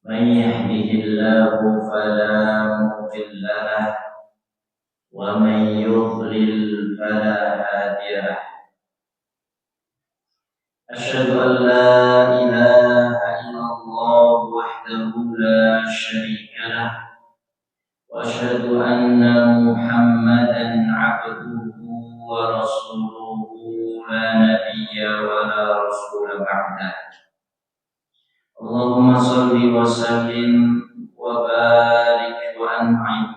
من يهده الله فلا مضل له ومن يضلل فلا هادي له. أشهد أن لا إله إلا الله وحده لا شريك له وأشهد أن محمدا عبده ورسوله لا نبي ولا رسول بعده. اللهم صل وسلم وبارك وأنعم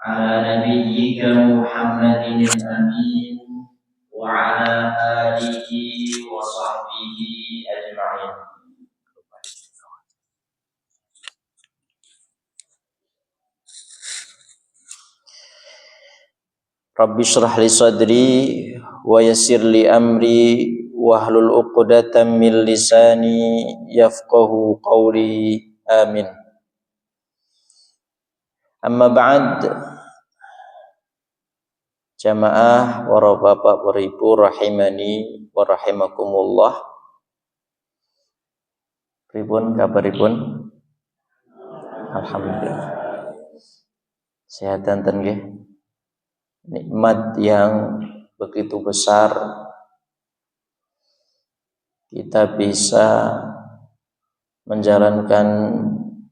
على نبيك محمد الأمين وعلى آله وصحبه أجمعين. Rabbi shrah li sadri wa yassir li amri wahlul 'uqdatam min lisani yafqahu qawli. Amin. Amma ba'd. Jamaah para bapak para ibu rahimani wa rahimakumullah. Pripun kabaripun? Alhamdulillah. Sehat enten nggih. Nikmat yang begitu besar kita bisa menjalankan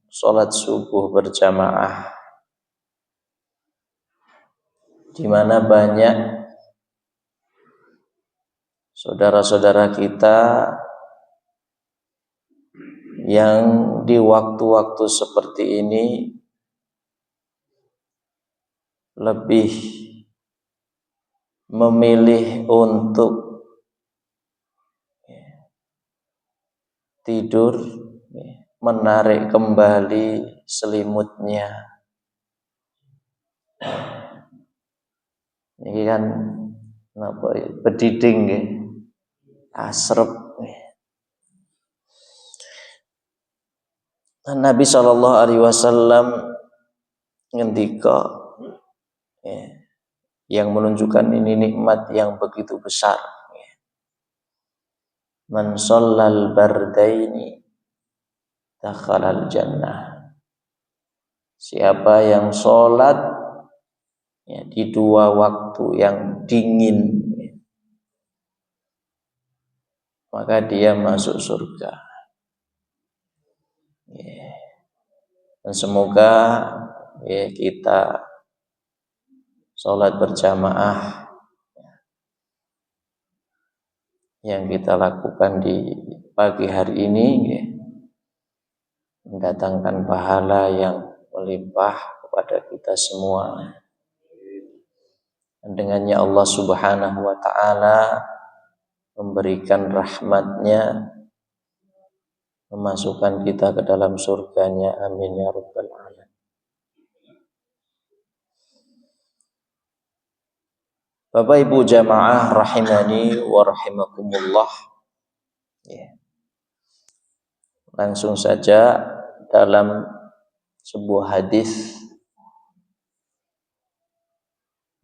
sholat subuh berjamaah, di mana banyak saudara-saudara kita yang di waktu-waktu seperti ini lebih memilih untuk tidur, menarik kembali selimutnya. Ini kan bediding ya, asrep. Nabi Shallallahu Alaihi Wasallam ngendika yang menunjukkan ini nikmat yang begitu besar. Man shallal bardaini dakhalal jannah. Siapa yang sholat di dua waktu yang dingin, maka dia masuk surga. Dan semoga kita sholat berjamaah yang kita lakukan di pagi hari ini mendatangkan pahala yang melimpah kepada kita semua. Dan dengannya Allah Subhanahu wa ta'ala memberikan rahmatnya, memasukkan kita ke dalam surganya. Amin ya rabbal alamin. Bapak Ibu jamaah rahimani wa rahimakumullah. Langsung saja dalam sebuah hadis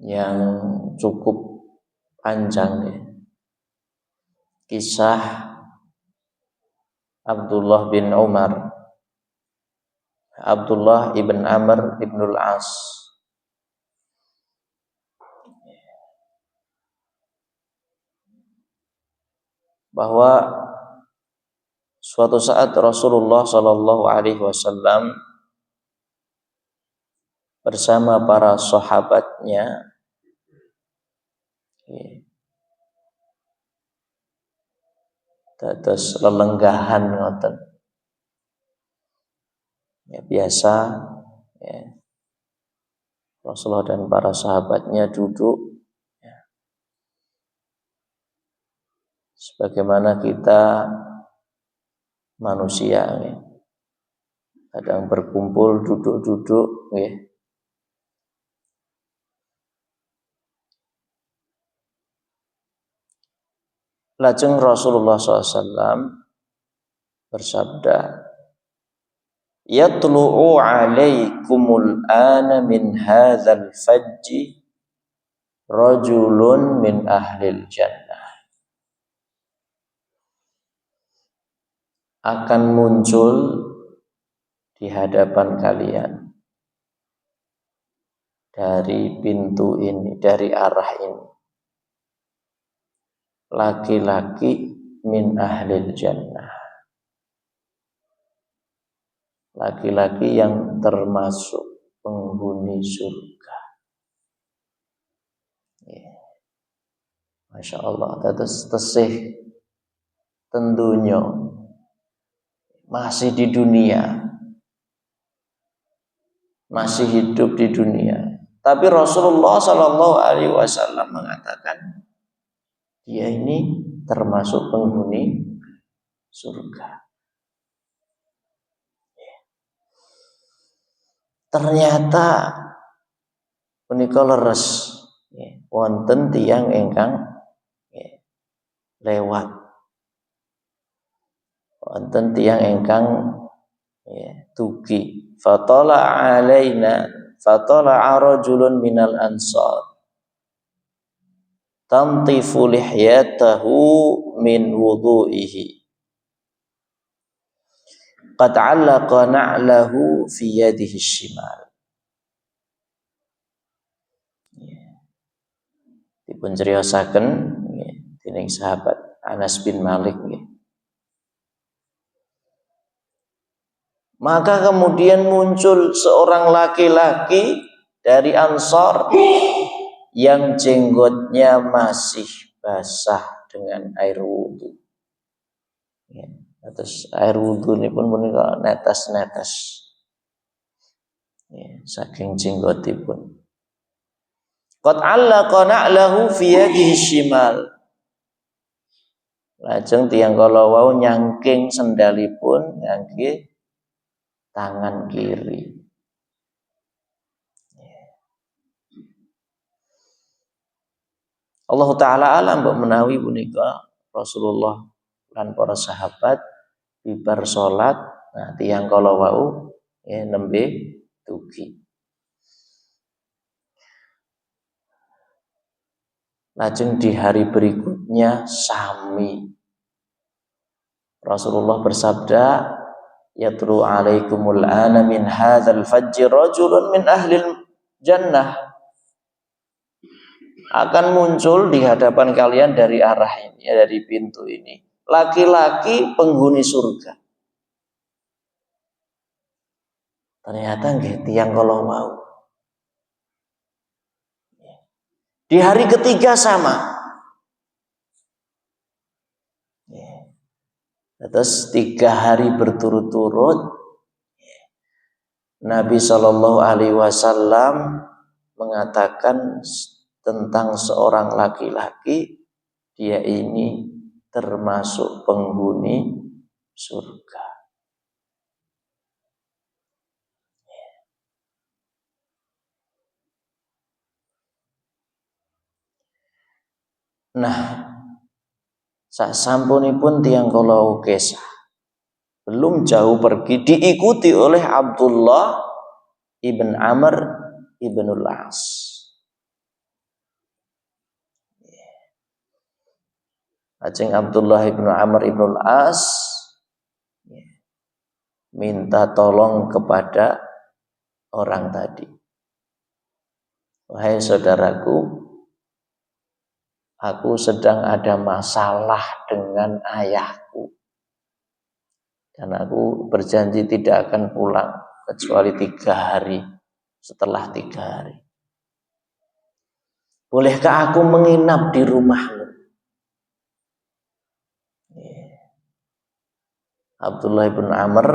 yang cukup panjang, kisah Abdullah bin Umar, Abdullah ibn Amr ibn al-As, bahwa suatu saat Rasulullah Shallallahu Alaihi Wasallam bersama para sahabatnya dados lelenggahan ngoten. Biasa Rasulullah dan para sahabatnya duduk sebagaimana kita manusia kadang berkumpul duduk-duduk Lajeng Rasulullah SAW bersabda, "Yatlu'u 'alaikumul ana min hadzal fajji rajulun min ahlil jannah." Akan muncul di hadapan kalian dari pintu ini, dari arah ini, laki-laki min ahlil jannah, laki-laki yang termasuk penghuni surga. Masya Allah, terus tesih tentunya masih di dunia, masih hidup di dunia. Tapi Rasulullah Shallallahu Alaihi Wasallam mengatakan dia ini termasuk penghuni surga. Ternyata punika leres wonten tiyang ingkang lewat, wonten tiyang ingkang tugi. Fatala rajulun minal ansar tantifu lihyatahu min wudu'ihi qad 'allaqa na'lahu fi yadihi shimal. Dipun criosaken dening sahabat Anas bin Malik. Maka kemudian muncul seorang laki-laki dari Ansor yang jenggotnya masih basah dengan air wudhu. Terus air wudhu ini pun punika netes-netes saking jenggotipun. Qad 'allaqa na'lahu fi yadihi shimal. Lajeng tiyang kala wau nyangking sendalipun ngangge tangan kiri. Allah Ta'ala alam mbok menawi punika Rasulullah lan para sahabat bibar salat, nah tiyang kala wau nembe tugi. Lajeng di hari berikutnya sami Rasulullah bersabda, yatlu alaikumul ana min hadzal fajr rajulun min ahlil jannah. Akan muncul di hadapan kalian dari arah ini, dari pintu ini, laki-laki penghuni surga. Ternyata nggih tiyang kala mau. Di hari ketiga sama. Terus 3 hari berturut-turut Nabi Shallallahu Alaihi Wasallam mengatakan tentang seorang laki-laki, dia ini termasuk penghuni surga. Nah, sasampunipun tiyang kala kesah, belum jauh pergi diikuti oleh Abdullah ibn Amr ibnul As. Lajeng Abdullah ibn Amr ibnul As minta tolong kepada orang tadi. Wahai saudaraku, aku sedang ada masalah dengan ayahku. Dan aku berjanji tidak akan pulang kecuali 3 hari. Setelah 3 hari, bolehkah aku menginap di rumahmu? Abdullah bin Amr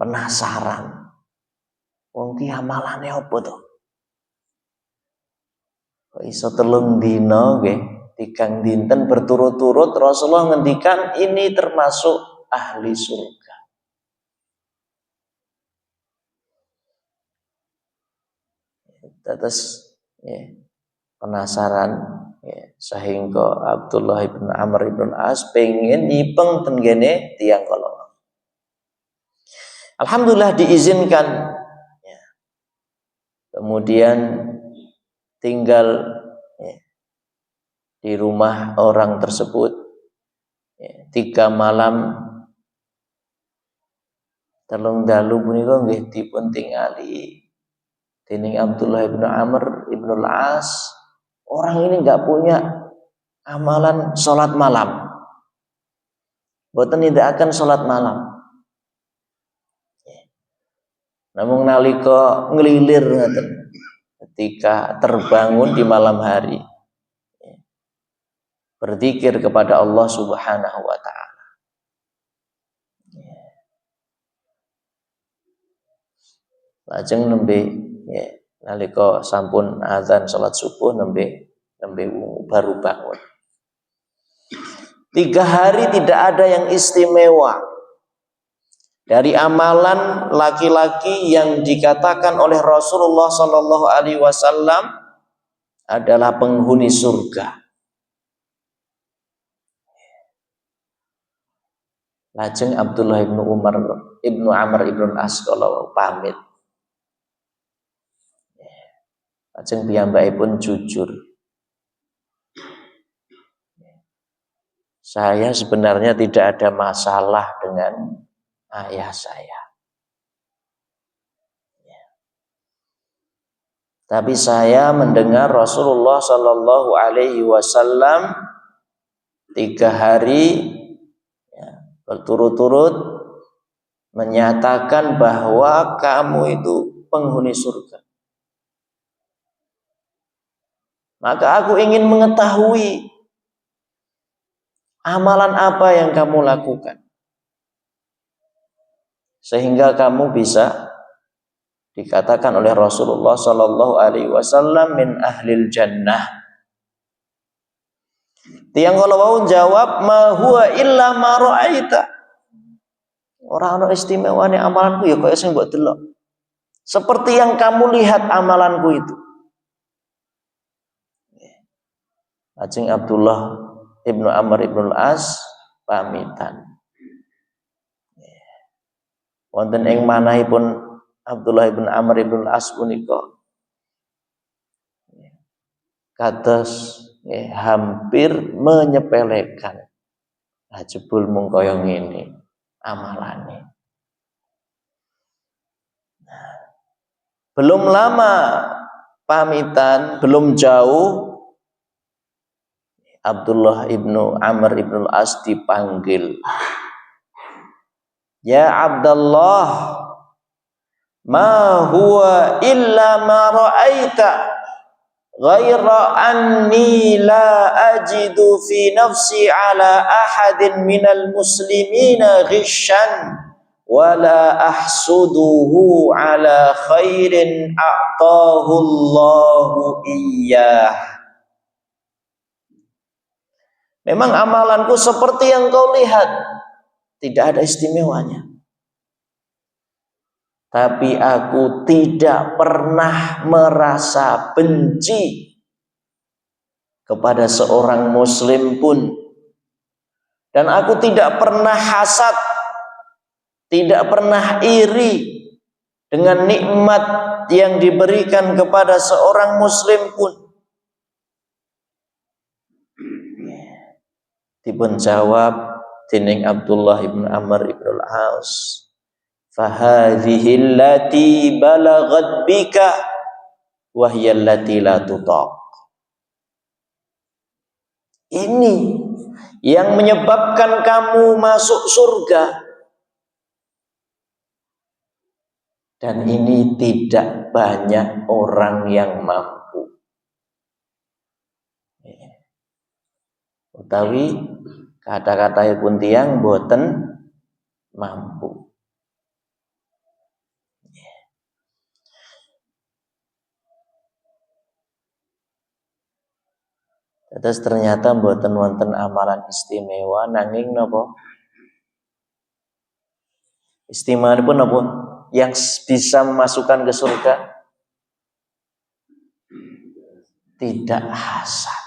penasaran. Wong ki amalane apa to? Kok iso 3 dina nggih, 3 dinten berturut-turut Rasulullah ngendikan ini termasuk ahli surga. Terus penasaran sehingga Abdullah bin Amr bin As pengen nyipeng tenggene tiyang kala. Alhamdulillah diizinkan. Kemudian tinggal di rumah orang tersebut 3 malam telung dalu punika nggih dipun tingali dening Abdullah bin Amr bin Al-As. Orang ini enggak punya amalan sholat malam. Boten nindakaken sholat malam. Namun nalika nglilir ngoten ketika terbangun di malam hari berzikir kepada Allah Subhanahu wa taala. Lajeng nembe nalika sampun azan salat subuh nembe baru bangun. 3 hari tidak ada yang istimewa dari amalan laki-laki yang dikatakan oleh Rasulullah Sallallahu Alaihi Wasallam adalah penghuni surga. Lajeng Abdullah ibnu Amr ibnu As kalau pamit. Lajeng piyambakipun jujur. Saya sebenarnya tidak ada masalah dengan ayah saya. Tapi saya mendengar Rasulullah Sallallahu Alaihi Wasallam 3 hari berturut-turut menyatakan bahwa kamu itu penghuni surga. Maka aku ingin mengetahui amalan apa yang kamu lakukan sehingga kamu bisa dikatakan oleh Rasulullah Sallallahu Alaihi Wasallam min ahlil jannah. Tiang kalau jawab ma huwa illa ma ra'aita. Ora ana istimewane amalanku ya kaya sing mbok delok. Seperti yang kamu lihat amalanku itu. Lajeng Abdullah ibnu Amr ibnu Al-As pamitan. Wonten ing manahipun Abdullah ibnu Amr ibnu Al-As punika kados hampir menyepelekan. Nah, jebul mung kaya ngene amalane. Belum lama pamitan, belum jauh Abdullah ibnu Amr ibnu Al-As dipanggil. Ya Abdullah, ma huwa illa ma ra'aita ghaira anni la ajidu fi nafsi ala ahadin minal muslimina ghishan wala ahsuduhu ala khairin a'tahu Allahu iyyah. Memang amalanku seperti yang kau lihat, tidak ada istimewanya. Tapi aku tidak pernah merasa benci kepada seorang muslim pun. Dan aku tidak pernah hasad, tidak pernah iri dengan nikmat yang diberikan kepada seorang muslim pun. Dipun jawab dening Abdullah ibn Amr ibn Al-As, fahadhihi allati balaghat bika wa hiya allati la tutaq. Ini yang menyebabkan kamu masuk surga, dan ini tidak banyak orang yang mampu. Utawi kata-katanya tiang boten mampu. Terus ternyata boten wonten amalan istimewa nanging napa? Istimewa pun napa? Yang bisa memasukkan ke surga? Tidak hasad.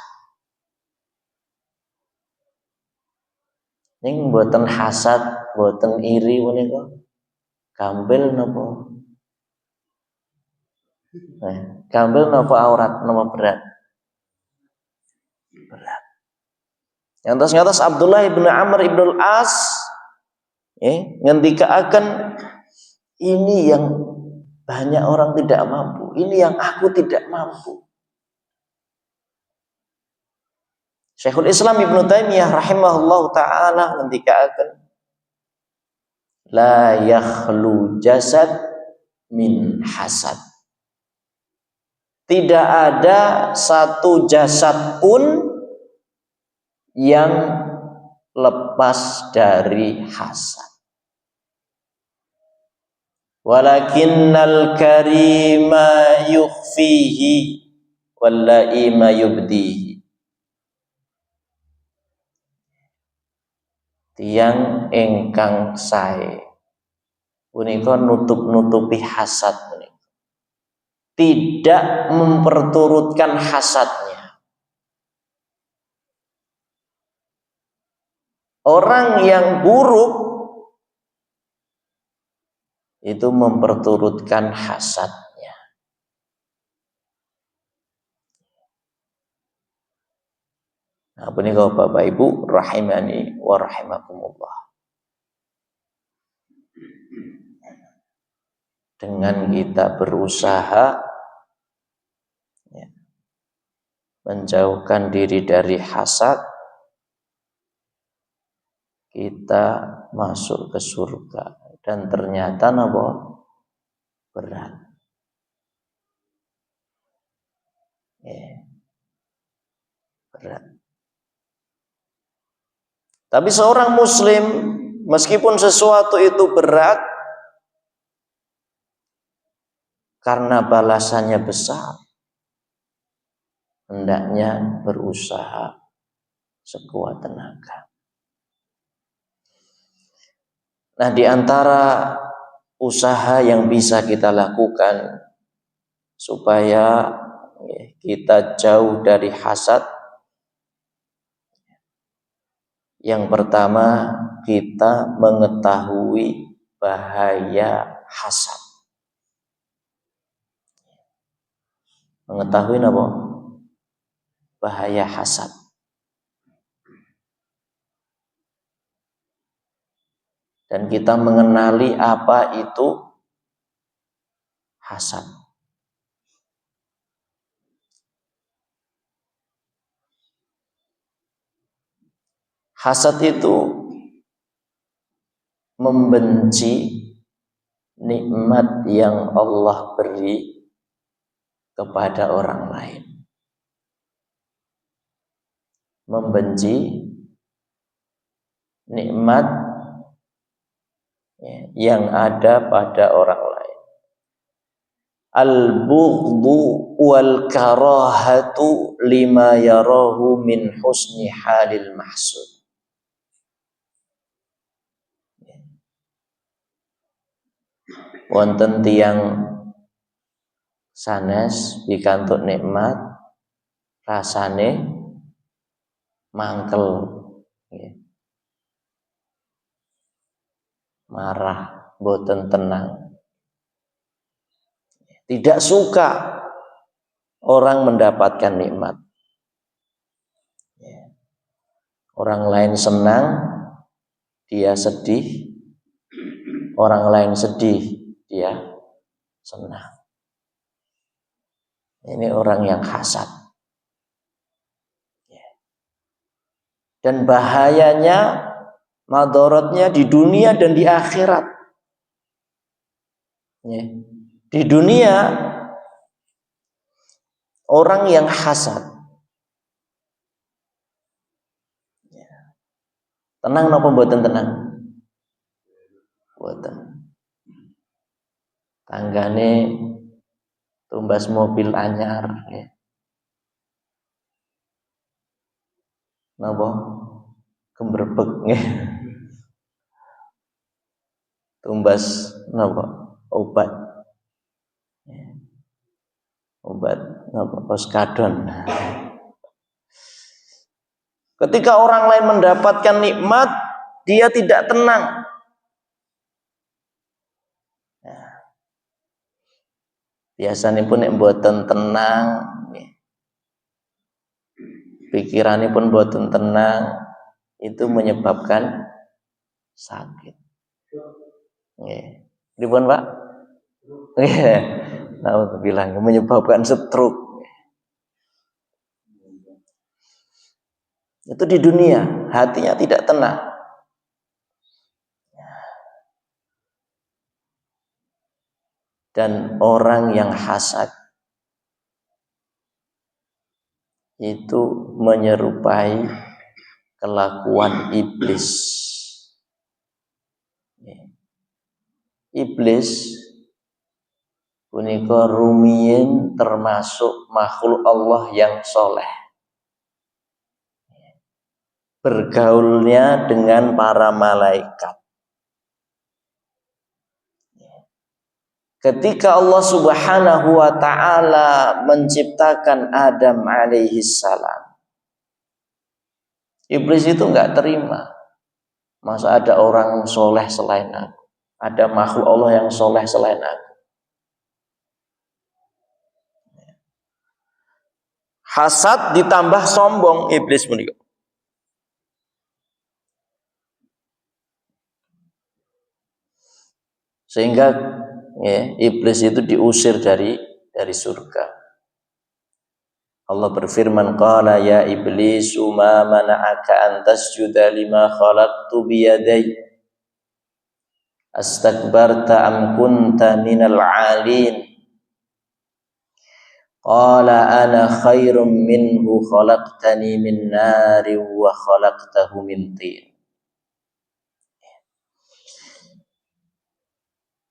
Ning boten hasad, boten iri menika gampil napa? Gampil napa aurat napa berat? Berat. Ngantos Abdullah ibnu Amr ibnu Al-As ngendikaaken Ini yang banyak orang tidak mampu. Ini yang aku tidak mampu. Syekhul Islam Ibnu Taimiyah rahimahullah ta'ala ngendikaken, la yakhlu jasad min hasad. Tidak ada satu jasad pun yang lepas dari hasad. Walakinnal karima yukhfihi wal laima yubdihi. Tiang ingkang sae punika nutup-nutupi hasad punika. Tidak memperturutkan hasadnya. Orang yang buruk itu memperturutkan hasadnya. Nah, punika Bapak Ibu rahimani wa rahimakumullah. Dengan kita berusaha menjauhkan diri dari hasad, kita masuk ke surga. Dan ternyata apa? Berat. Berat. Tapi seorang muslim, meskipun sesuatu itu berat, karena balasannya besar, hendaknya berusaha sekuat tenaga. Nah, di antara usaha yang bisa kita lakukan supaya kita jauh dari hasad, yang pertama, kita mengetahui bahaya hasad. Mengetahui apa? Bahaya hasad. Dan kita mengenali apa itu hasad. Hasad itu membenci nikmat yang Allah beri kepada orang lain. Membenci nikmat yang ada pada orang lain. Al-bughdhu wal karahatu lima yarahu min husni halil mahsud. Wonten tiyang sanes pikantuk nikmat rasane mangkel, marah, boten tenang, tidak suka orang mendapatkan nikmat. Orang lain senang, dia sedih. Orang lain sedih, dia senang. Ini orang yang hasad. Dan bahayanya, madorotnya di dunia dan di akhirat. Di dunia, orang yang hasad, tenang napa mboten tenang? Mboten. Tanggane tumbas mobil anyar, napa? Gembrebek nggih. Tumbas napa? Obat. Obat napa? Oskadon. Ketika orang lain mendapatkan nikmat, dia tidak tenang. Biasanya pun mboten tenang, pikirannya pun mboten tenang, itu menyebabkan sakit. Pripun, Pak? Nah, bilang menyebabkan stroke. Itu di dunia, hatinya tidak tenang. Dan orang yang hasad itu menyerupai kelakuan iblis. Iblis punika rumiyin termasuk makhluk Allah yang soleh. Bergaulnya dengan para malaikat. Ketika Allah Subhanahu wa ta'ala menciptakan Adam alaihi salam, iblis itu enggak terima. Masa ada orang soleh selain aku? Ada makhluk Allah yang soleh selain aku? Hasad ditambah sombong iblis menika. Sehingga iblis itu diusir dari surga. Allah berfirman, qala ya iblis ma mana'aka an tasjuda lima khalaqtu bi yadayya astakbarta am kunta minal 'alin. Qala ana khairum minhu khalaqtani min narin wa khalaqtahu min tin.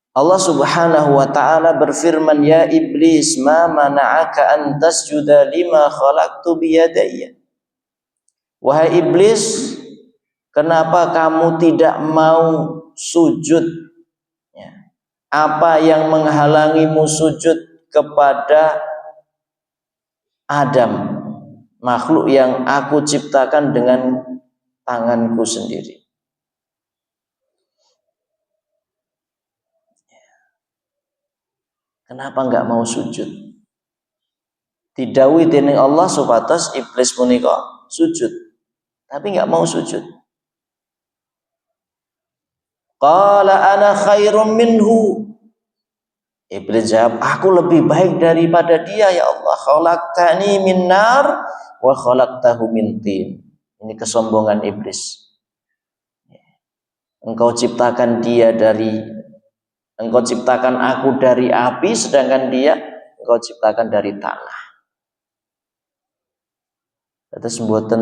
Allah Subhanahu wa ta'ala berfirman, ya iblis ma mana'aka an tasjuda lima khalaqtu biyadayya. Wahai iblis, kenapa kamu tidak mau sujud? Apa yang menghalangimu sujud kepada Adam, makhluk yang aku ciptakan dengan tanganku sendiri? Kenapa enggak mau sujud? Didhawuhi dening Allah supados iblis punika sujud, tapi enggak mau sujud. Qala ana khairum minhu. Iblis jawab, aku lebih baik daripada dia ya Allah. Khalaqtani min nar wa khalaqtahu min tin. Ini kesombongan iblis. Engkau ciptakan aku dari api, sedangkan dia engkau ciptakan dari tanah. Terus mboten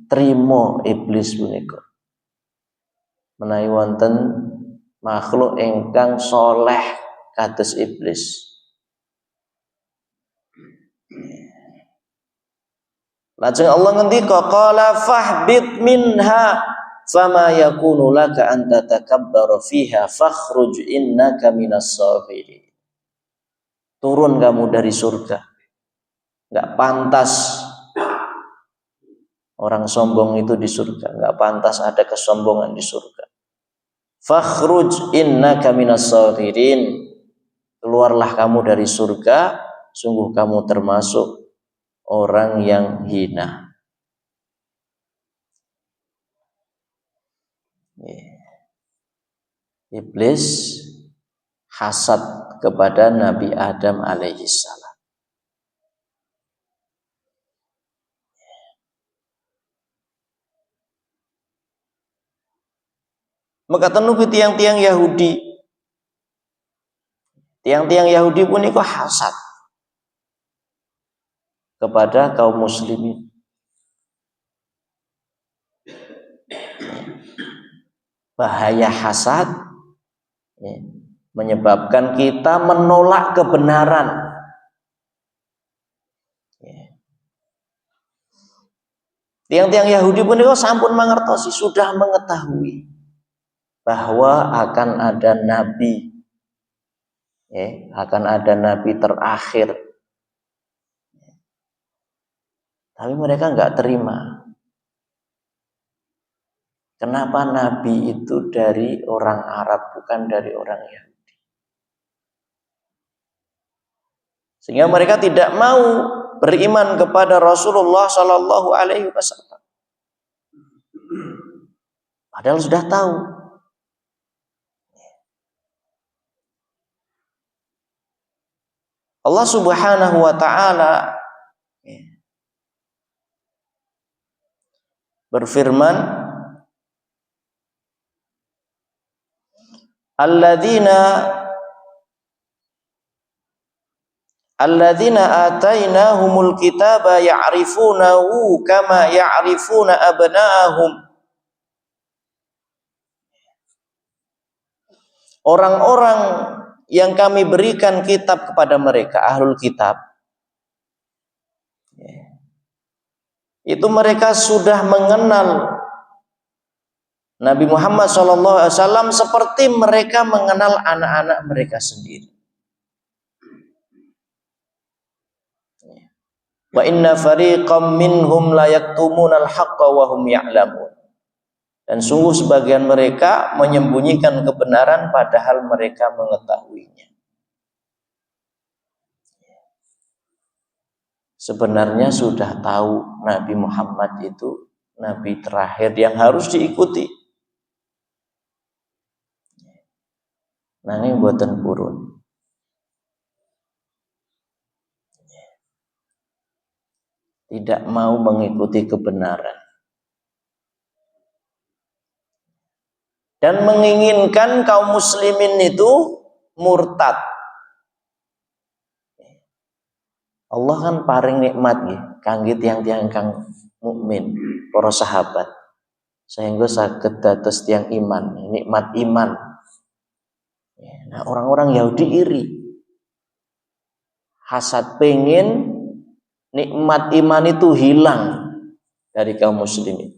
trimo iblis punika menawi wonten makhluk ingkang soleh kados iblis. Lajeng Allah ngendika, qala fahbit minha fama yakunu laka an tatakabbara fiha fakhruj innaka minas safirin. Turun kamu dari surga. Enggak pantas orang sombong itu di surga, enggak pantas ada kesombongan di surga. Fakhruj innaka minas safirin. Keluarlah kamu dari surga, sungguh kamu termasuk orang yang hina. Iblis hasad kepada Nabi Adam alaihi salam. Maka tenupi tiang-tiang Yahudi. Tiang-tiang Yahudi pun itu hasad kepada kaum muslimin. Bahaya hasad menyebabkan kita menolak kebenaran. Tiang-tiang Yahudi pun itu sampun mangertosi, sudah mengetahui bahwa akan ada nabi, akan ada nabi terakhir. Tapi mereka enggak terima. Kenapa nabi itu dari orang Arab, bukan dari orang Yahudi? Sehingga mereka tidak mau beriman kepada Rasulullah Sallallahu Alaihi Wasallam. Padahal sudah tahu. Allah Subhanahu wa taala berfirman, alladzina atainahumul kitaba ya'rifunahu kama ya'rifuna abna'ahum. Orang-orang yang kami berikan kitab kepada mereka, ahlul kitab, itu mereka sudah mengenal Nabi Muhammad SAW seperti mereka mengenal anak-anak mereka sendiri. Wa inna fariqam minhum la yaktumunal haqqa wa hum ya'lamun. Dan sungguh sebagian mereka menyembunyikan kebenaran padahal mereka mengetahuinya. Sebenarnya sudah tahu Nabi Muhammad itu Nabi terakhir yang harus diikuti. Nanging boten purun. Tidak mau mengikuti kebenaran. Dan menginginkan kaum muslimin itu murtad. Allah kan paring nikmat nggih kangge tiyang-tiyang kang mukmin, para sahabat. Sehingga saged dados tiyang iman, nikmat iman. Nah, orang-orang Yahudi iri. Hasad pengen nikmat iman itu hilang dari kaum muslimin.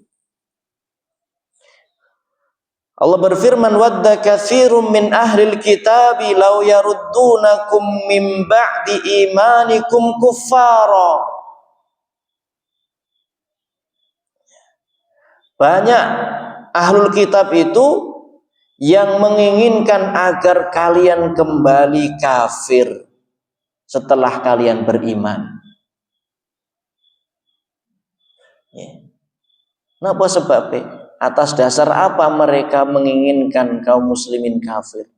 Allah berfirman, wadda katsirum min ahlil kitabi law yaruddunakum min ba'di imanikum kuffara. Banyak ahlul kitab itu yang menginginkan agar kalian kembali kafir setelah kalian beriman. Napa sebabnya? Atas dasar apa mereka menginginkan kaum muslimin kafir?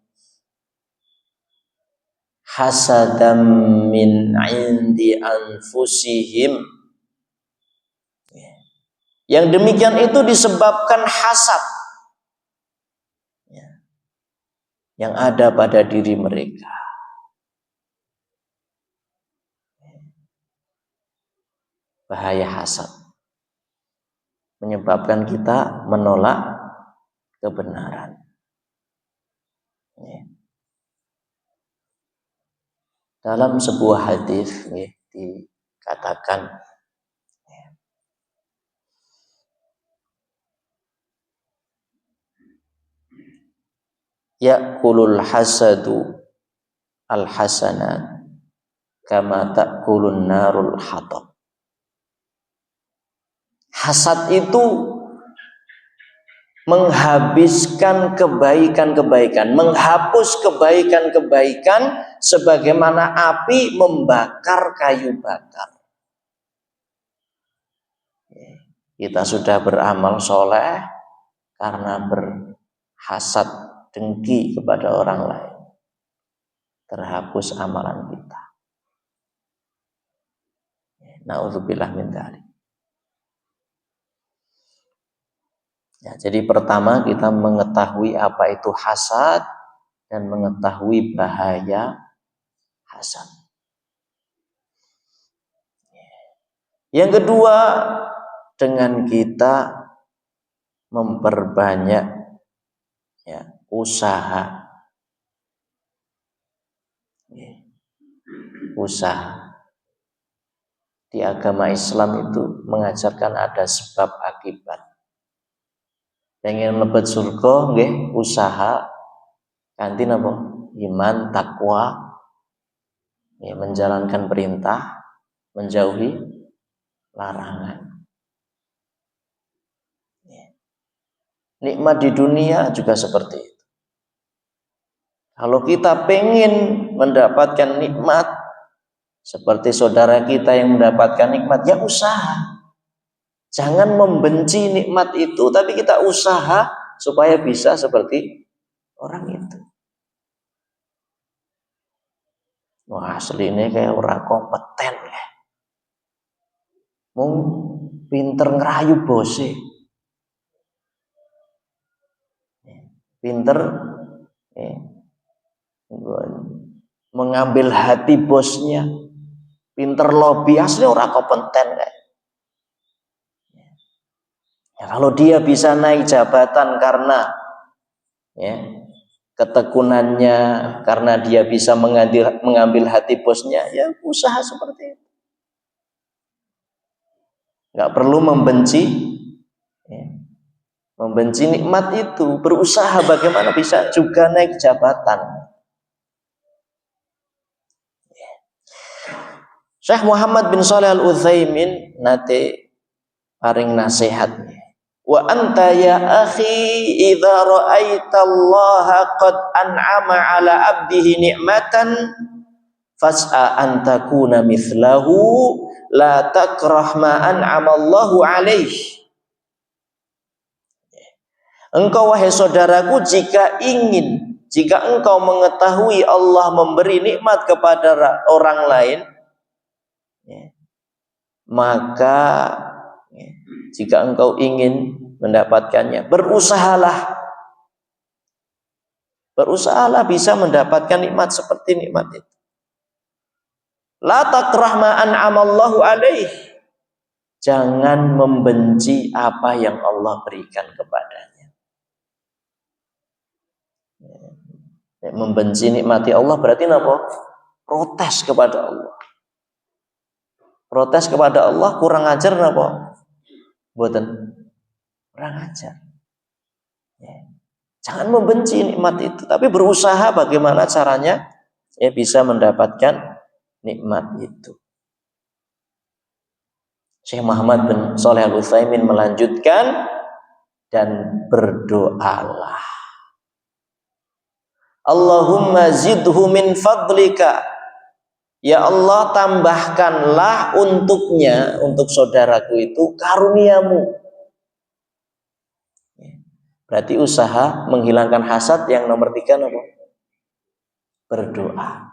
Hasadam min indi anfusihim. Yang demikian itu disebabkan hasad yang ada pada diri mereka. Bahaya hasad menyebabkan kita menolak kebenaran. Dalam sebuah hadis dikatakan, ya'kulul hasadu al-hasanat kama ta'kulun narul hatab. Hasad itu menghabiskan kebaikan-kebaikan, menghapus kebaikan-kebaikan sebagaimana api membakar kayu bakar. Kita sudah beramal soleh karena berhasad dengki kepada orang lain, terhapus amalan kita. Na'udzubillah min dzalik. Ya, jadi pertama kita mengetahui apa itu hasad dan mengetahui bahaya hasad. Yang kedua, dengan kita memperbanyak usaha. Di agama Islam itu mengajarkan ada sebab akibat. Pengen mlebet surga nggih usaha kanthi napa? Iman, takwa, menjalankan perintah, menjauhi larangan. Nikmat di dunia juga seperti itu. Kalau kita pengen mendapatkan nikmat seperti saudara kita yang mendapatkan nikmat, ya usaha. Jangan membenci nikmat itu, tapi kita usaha supaya bisa seperti orang itu. Wah, asline kayak ora kompeten ya. Mung pinter ngerayu bose. Pinter mengambil hati bosnya. Pinter lobby, asli ora kompeten kayak. Ya, kalau dia bisa naik jabatan karena ketekunannya, karena dia bisa mengambil hati bosnya, ya usaha seperti itu. Nggak perlu membenci nikmat itu, berusaha bagaimana bisa juga naik jabatan. Syekh Muhammad bin Shalih Al-Utsaimin nate paring nasihat. Wa anta ya akhi idza ra'aita Allah qad an'ama 'ala 'abdihi ni'matan fas'a an takuna mithlahu la takrah ma an'ama Allahu 'alaihi. Engkau wahai saudaraku jika engkau mengetahui Allah memberi nikmat kepada orang lain, maka jika engkau ingin mendapatkannya, berusahalah bisa mendapatkan nikmat seperti nikmat itu. La takrah ma an'amallahu alaih. Jangan membenci apa yang Allah berikan kepadanya. Membenci nikmati Allah berarti apa? Protes kepada Allah. Protes kepada Allah kurang ajar napa? Mboten. Kurang ajar. Jangan membenci nikmat itu, tapi berusaha bagaimana caranya bisa mendapatkan nikmat itu. Syekh Muhammad bin Shalih Al-Utsaimin melanjutkan, dan berdoalah. Allahumma zidhu min fadlika. Ya Allah, tambahkanlah untuknya, untuk saudaraku itu, karuniamu. Berarti usaha menghilangkan hasad yang nomor 3 apa? Berdoa.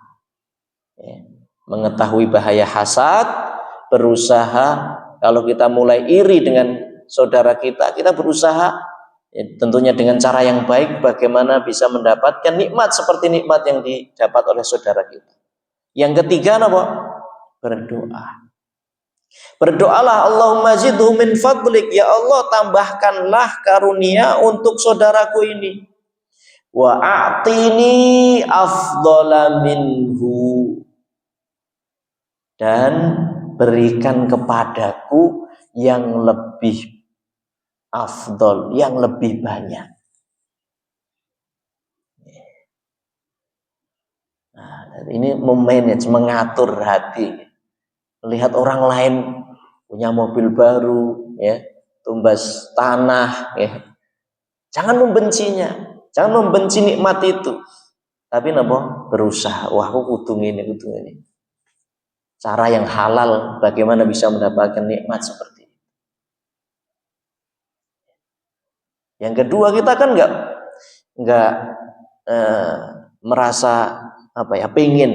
Mengetahui bahaya hasad, berusaha. Kalau kita mulai iri dengan saudara kita berusaha tentunya dengan cara yang baik, bagaimana bisa mendapatkan nikmat seperti nikmat yang didapat oleh saudara kita. Yang ketiga apa? Berdoa. Berdoalah, Allahumma zidhu min fadlik. Ya Allah, tambahkanlah karunia untuk saudaraku ini. Wa a'tini afdhala minhu. Dan berikan kepadaku yang lebih afdol, yang lebih banyak. Nah, ini memanage, mengatur hati. Lihat orang lain punya mobil baru, tumbas tanah, jangan membencinya, jangan membenci nikmat itu. Tapi berusaha, wah aku kudu ini. Cara yang halal, bagaimana bisa mendapatkan nikmat seperti itu. Yang kedua, kita kan nggak merasa pengen,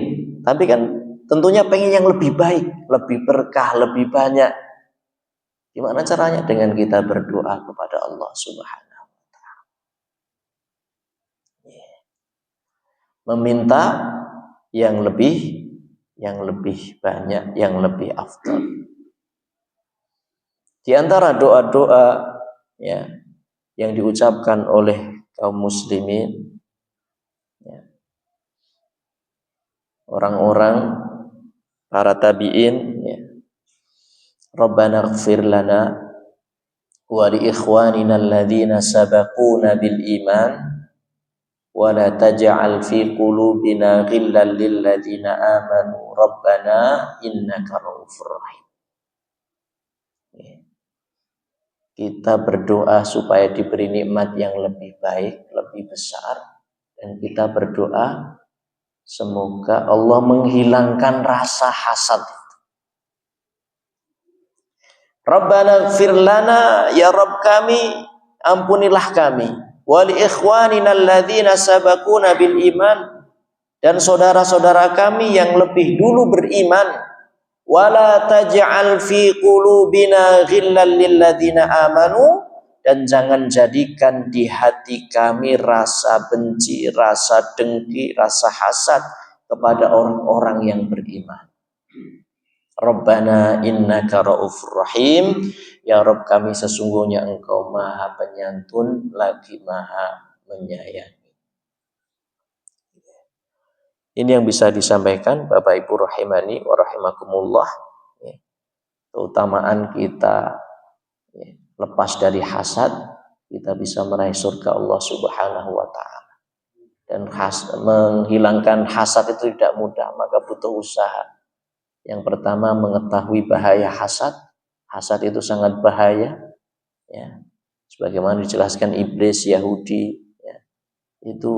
tapi kan tentunya pengen yang lebih baik, lebih berkah, lebih banyak. Gimana caranya? Dengan kita berdoa kepada Allah Subhanahu wa ta'ala. Meminta yang lebih banyak, yang lebih afdal. Di antara doa-doa yang diucapkan oleh kaum muslimin, orang-orang para tabi'in, Rabbana ighfir lana wa li ikhwanina alladhina sabaquna bil iman wa la taj'al fi qulubina ghillan lil ladzina amanu rabbana innaka ra'ufur rahim. Kita berdoa supaya diberi nikmat yang lebih baik, lebih besar, dan kita berdoa semoga Allah menghilangkan rasa hasad. Rabbana ighfir lana, ya Rabb kami, ampunilah kami. Wa li ikhwanina alladzina sabaquna bil iman, dan saudara-saudara kami yang lebih dulu beriman. Wala taj'al fi qulubina ghillan lil ladzina amanu, dan jangan jadikan di hati kami rasa benci, rasa dengki, rasa hasad kepada orang-orang yang beriman. Rabbana innaka raufur rahim, ya Rabb kami sesungguhnya Engkau Maha Penyantun lagi Maha Menyayangi. Ini yang bisa disampaikan Bapak Ibu rahimani wa rahimakumullah. Keutamaan kita lepas dari hasad, kita bisa meraih surga Allah Subhanahu wa taala. Dan menghilangkan hasad itu tidak mudah, maka butuh usaha. Yang pertama, mengetahui bahaya hasad. Hasad itu sangat bahaya, ya. Sebagaimana dijelaskan iblis Yahudi, ya, itu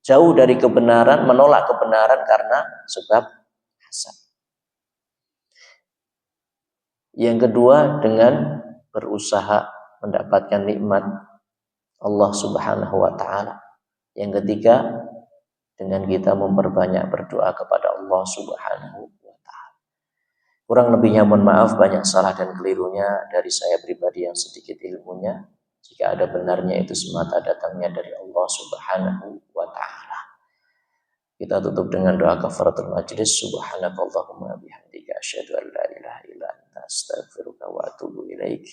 jauh dari kebenaran, menolak kebenaran karena sebab hasad. Yang kedua, dengan berusaha mendapatkan nikmat Allah Subhanahu wa taala. Yang ketiga, dengan kita memperbanyak berdoa kepada Allah Subhanahu wa taala. Kurang lebihnya mohon maaf, banyak salah dan kelirunya dari saya pribadi yang sedikit ilmunya. Jika ada benarnya itu semata datangnya dari Allah Subhanahu wa taala. Kita tutup dengan doa kafaratul majlis. Subhanakallahumma bihamdika asyhadu an la ilaha illa anta astaghfiruka wa atubu ilaik.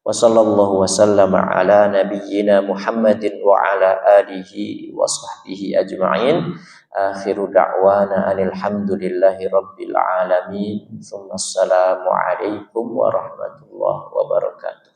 Wa sallallahu wa sallama ala nabiyyina Muhammadin wa ala alihi wa sahbihi ajma'in. Akhiru da'wana anil hamdulillahi rabbil alamin. Tsumma assalamu alaikum warahmatullahi wabarakatuh.